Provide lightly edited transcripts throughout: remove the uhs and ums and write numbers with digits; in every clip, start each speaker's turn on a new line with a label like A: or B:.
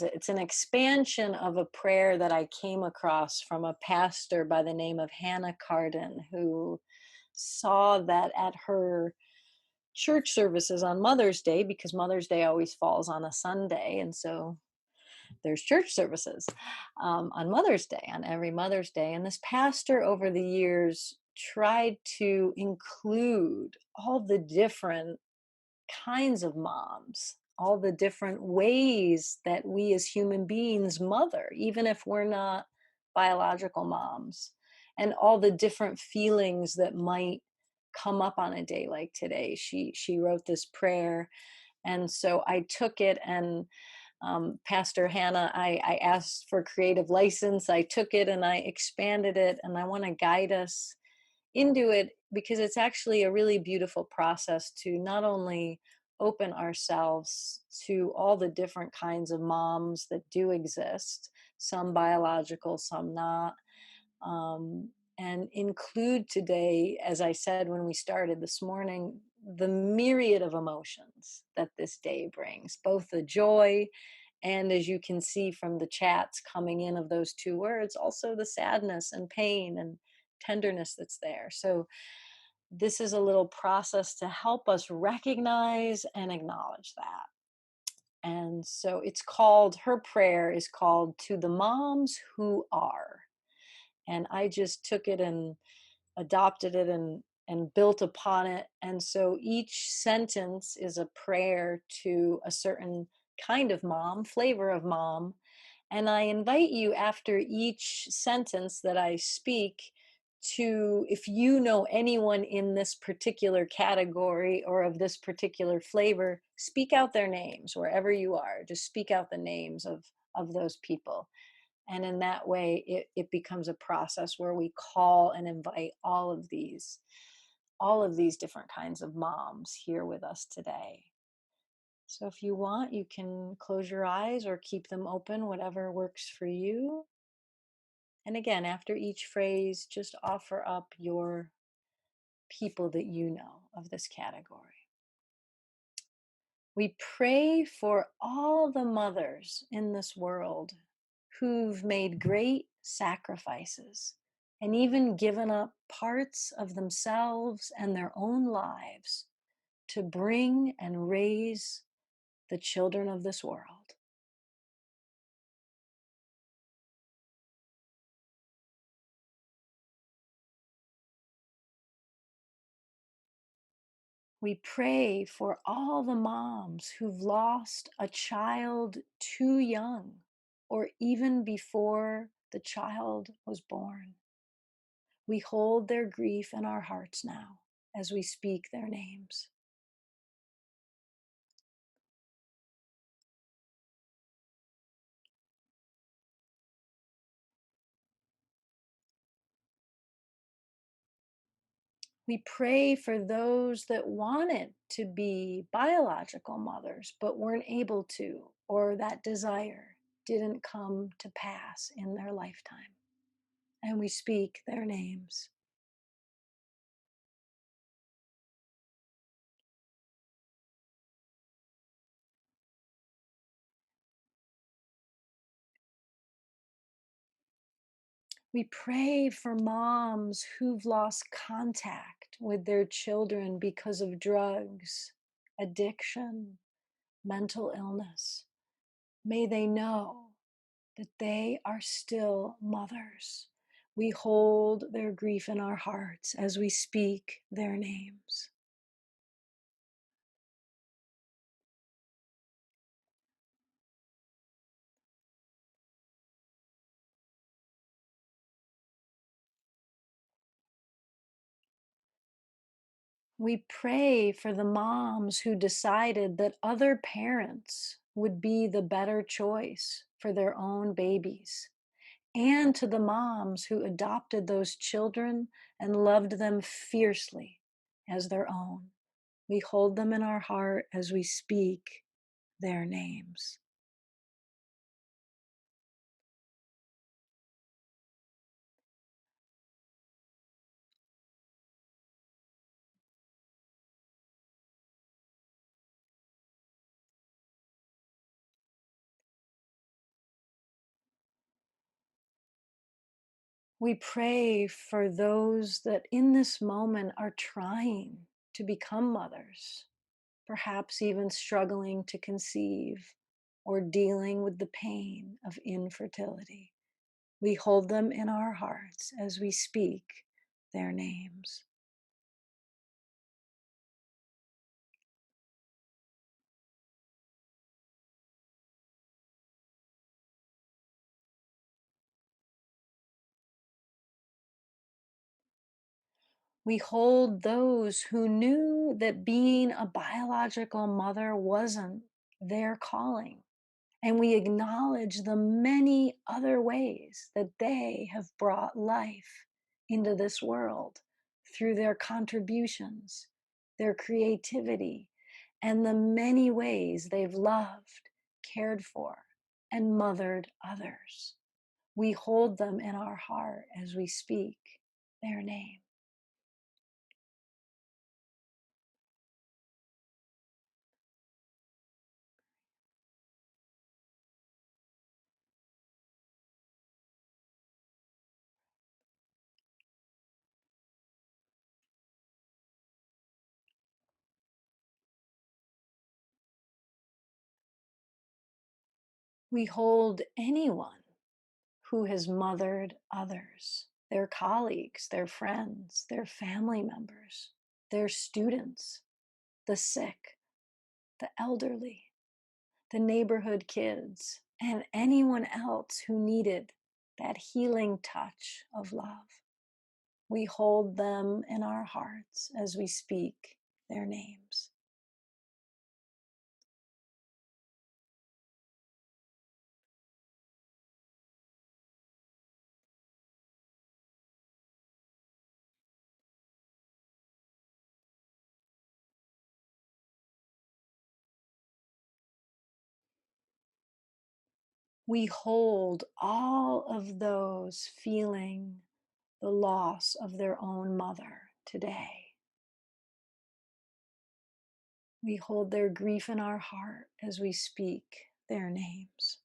A: It's an expansion of a prayer that I came across from a pastor by the name of Hannah Kardon, who saw that at her church services on Mother's Day, because Mother's Day always falls on a Sunday, and so there's church services on Mother's Day, on every Mother's Day. And this pastor over the years tried to include all the different kinds of moms, all the different ways that we as human beings mother, even if we're not biological moms, and all the different feelings that might come up on a day like today. She wrote this prayer, and so I took it, and Pastor Hannah, I asked for creative license. I took it and I expanded it, and I want to guide us into it because it's actually a really beautiful process to not only open ourselves to all the different kinds of moms that do exist, some biological, some not, um, and include today, as I said when we started this morning, the myriad of emotions that this day brings, both the joy and, as you can see from the chats coming in of those two words, also the sadness and pain and tenderness that's there. So, this is a little process to help us recognize and acknowledge that. And so, her prayer is called To the Moms Who Are. And I just took it and adopted it and built upon it. And so each sentence is a prayer to a certain kind of mom, flavor of mom. And I invite you after each sentence that I speak to, if you know anyone in this particular category or of this particular flavor, speak out their names wherever you are. Just speak out the names of those people. And in that way, it becomes a process where we call and invite all of these different kinds of moms here with us today. So if you want, you can close your eyes or keep them open, whatever works for you. And again, after each phrase, just offer up your people that you know of this category. We pray for all the mothers in this world who've made great sacrifices and even given up parts of themselves and their own lives to bring and raise the children of this world. We pray for all the moms who've lost a child too young or even before the child was born. We hold their grief in our hearts now as we speak their names. We pray for those that wanted to be biological mothers but weren't able to, or that desire didn't come to pass in their lifetime. And we speak their names. We pray for moms who've lost contact with their children because of drugs, addiction, mental illness. May they know that they are still mothers. We hold their grief in our hearts as we speak their names. We pray for the moms who decided that other parents would be the better choice for their own babies, and to the moms who adopted those children and loved them fiercely as their own. We hold them in our heart as we speak their names. We pray for those that in this moment are trying to become mothers, perhaps even struggling to conceive or dealing with the pain of infertility. We hold them in our hearts as we speak their names. We hold those who knew that being a biological mother wasn't their calling. And we acknowledge the many other ways that they have brought life into this world through their contributions, their creativity, and the many ways they've loved, cared for, and mothered others. We hold them in our heart as we speak their name. We hold anyone who has mothered others, their colleagues, their friends, their family members, their students, the sick, the elderly, the neighborhood kids, and anyone else who needed that healing touch of love. We hold them in our hearts as we speak their names. We hold all of those feeling the loss of their own mother today. We hold their grief in our heart as we speak their names.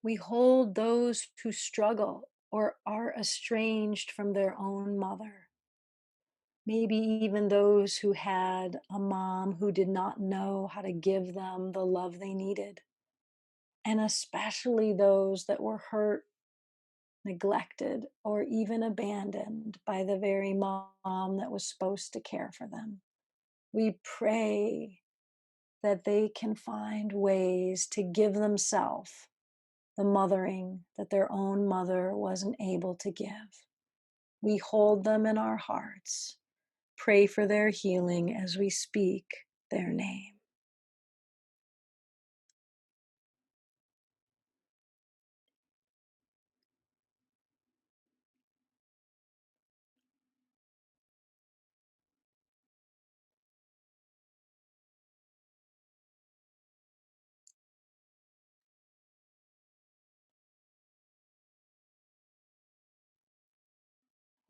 A: We hold those who struggle or are estranged from their own mother. Maybe even those who had a mom who did not know how to give them the love they needed. And especially those that were hurt, neglected, or even abandoned by the very mom that was supposed to care for them. We pray that they can find ways to give themselves the mothering that their own mother wasn't able to give. We hold them in our hearts, pray for their healing as we speak their name.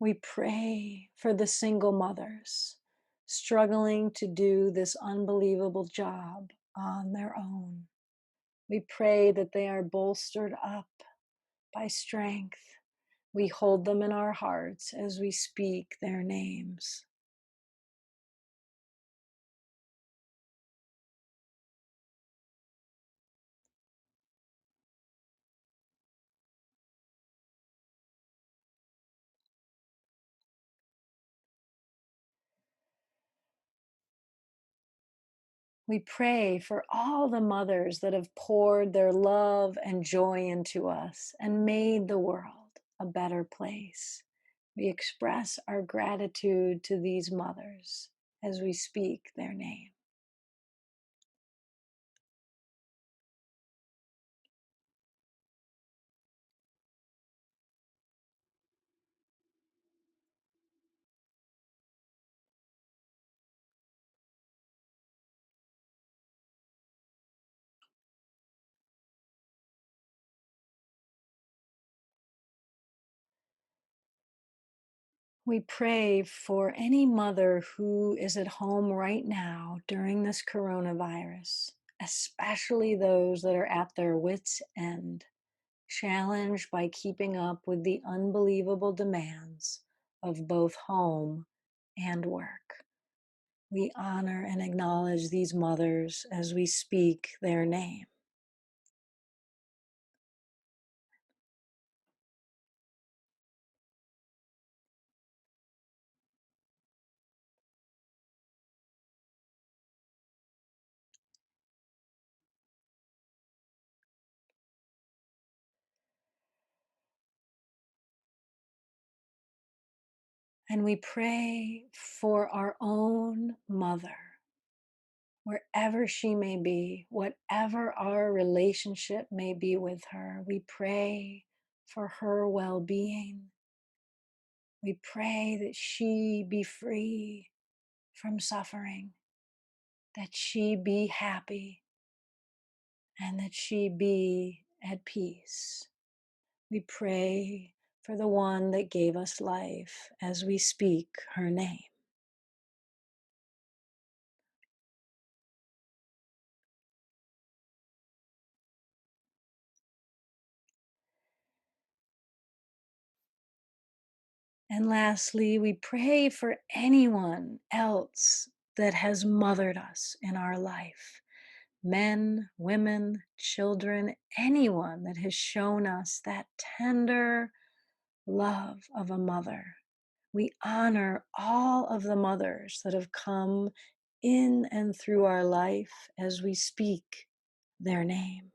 A: We pray for the single mothers struggling to do this unbelievable job on their own. We pray that they are bolstered up by strength. We hold them in our hearts as we speak their names. We pray for all the mothers that have poured their love and joy into us and made the world a better place. We express our gratitude to these mothers as we speak their name. We pray for any mother who is at home right now during this coronavirus, especially those that are at their wits' end, challenged by keeping up with the unbelievable demands of both home and work. We honor and acknowledge these mothers as we speak their name. And we pray for our own mother, wherever she may be, whatever our relationship may be with her. We pray for her well being. We pray that she be free from suffering, that she be happy, and that she be at peace. We pray for the one that gave us life as we speak her name. And lastly, we pray for anyone else that has mothered us in our life. Men, women, children, anyone that has shown us that tender love of a mother. We honor all of the mothers that have come in and through our life as we speak their name.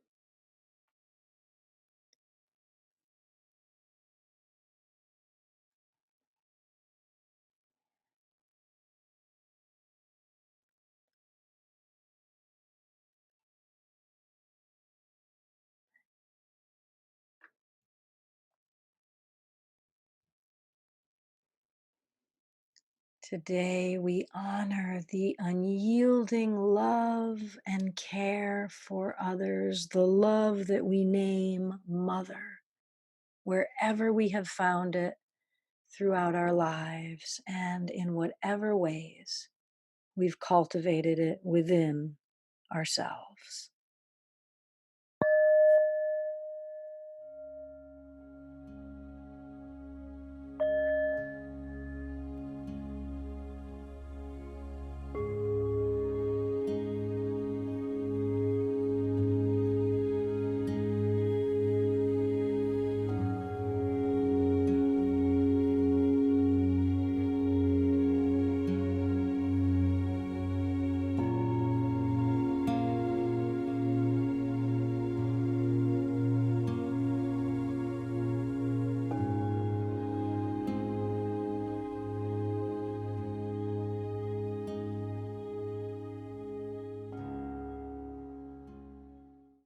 A: Today, we honor the unyielding love and care for others, the love that we name Mother, wherever we have found it throughout our lives and in whatever ways we've cultivated it within ourselves.